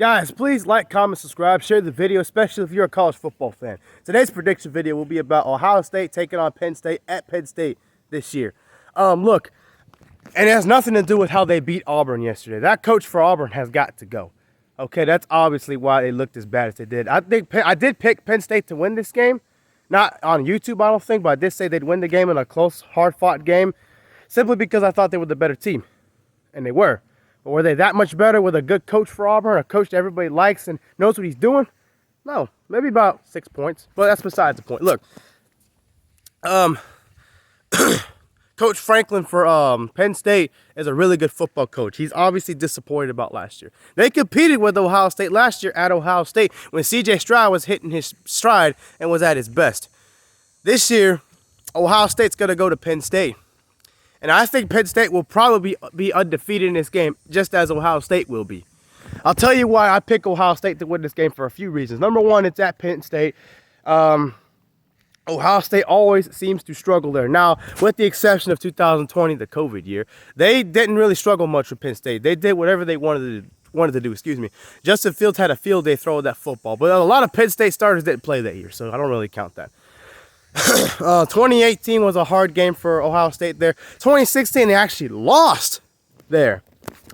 Guys, please like, comment, subscribe, share the video, especially if you're a college football fan. Today's prediction video will be about Ohio State taking on Penn State at Penn State this year. Look, and it has nothing to do with how they beat Auburn yesterday. That coach for Auburn has got to go. Okay, that's obviously why they looked as bad as they did. I did pick Penn State to win this game. Not on YouTube, I don't think, but I did say they'd win the game in a close, hard-fought game simply because I thought they were the better team. And they were. But were they that much better with a good coach for Auburn, a coach that everybody likes and knows what he's doing? No, maybe about 6 points, but that's besides the point. Look, Coach Franklin for Penn State is a really good football coach. He's obviously disappointed about last year. They competed with Ohio State last year at Ohio State when C.J. Stroud was hitting his stride and was at his best. This year, Ohio State's going to go to Penn State. And I think Penn State will probably be undefeated in this game, just as Ohio State will be. I'll tell you why I pick Ohio State to win this game for a few reasons. Number one, it's at Penn State. Ohio State always seems to struggle there. Now, with the exception of 2020, the COVID year, they didn't really struggle much with Penn State. They did whatever they wanted to do. Justin Fields had a field day throwing that football, but a lot of Penn State starters didn't play that year, so I don't really count that. 2018 was a hard game for Ohio State there. 2016, they actually lost there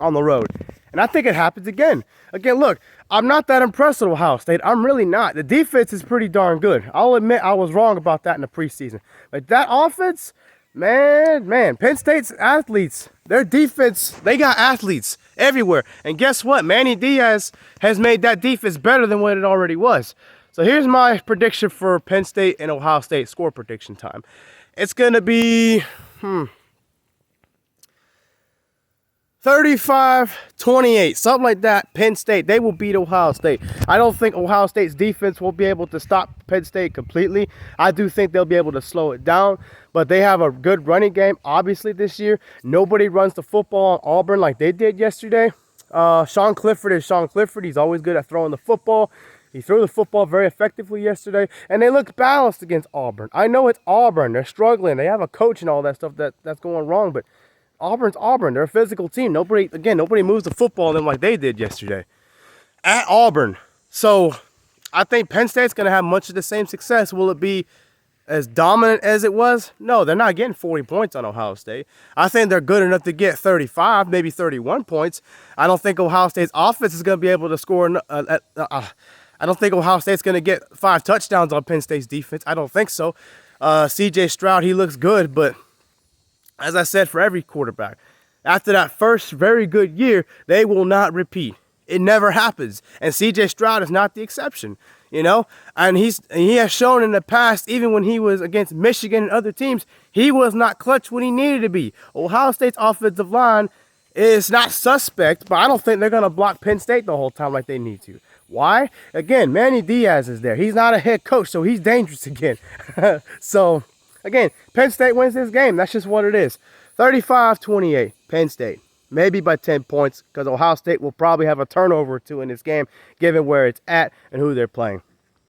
on the road. And I think it happens again. Again, look, I'm not that impressed with Ohio State. I'm really not. The defense is pretty darn good. I'll admit I was wrong about that in the preseason. But that offense, man, Penn State's athletes, their defense, they got athletes everywhere. And guess what? Manny Diaz has made that defense better than what it already was. So here's my prediction for Penn State and Ohio State score prediction time. It's going to be 35-28, something like that. Penn State, they will beat Ohio State. I don't think Ohio State's defense will be able to stop Penn State completely. I do think they'll be able to slow it down, but they have a good running game, obviously, this year. Nobody runs the football on Auburn like they did yesterday. Sean Clifford is Sean Clifford. He's always good at throwing the football. He threw the football very effectively yesterday, and they looked balanced against Auburn. I know it's Auburn. They're struggling. They have a coach and all that stuff that's going wrong, but Auburn's Auburn. They're a physical team. Nobody moves the football on them like they did yesterday at Auburn. So I think Penn State's going to have much of the same success. Will it be as dominant as it was? No, they're not getting 40 points on Ohio State. I think they're good enough to get 35, maybe 31 points. I don't think Ohio State's offense is going to be able to score I don't think Ohio State's going to get 5 touchdowns on Penn State's defense. I don't think so. C.J. Stroud, he looks good, but as I said for every quarterback, after that first very good year, they will not repeat. It never happens. And C.J. Stroud is not the exception, you know? And he has shown in the past, even when he was against Michigan and other teams, he was not clutch when he needed to be. Ohio State's offensive line is not suspect, but I don't think they're going to block Penn State the whole time like they need to. Why? Again, Manny Diaz is there. He's not a head coach, so he's dangerous again. So, again, Penn State wins this game. That's just what it is. 35-28, Penn State. Maybe by 10 points, because Ohio State will probably have a turnover or two in this game, given where it's at and who they're playing.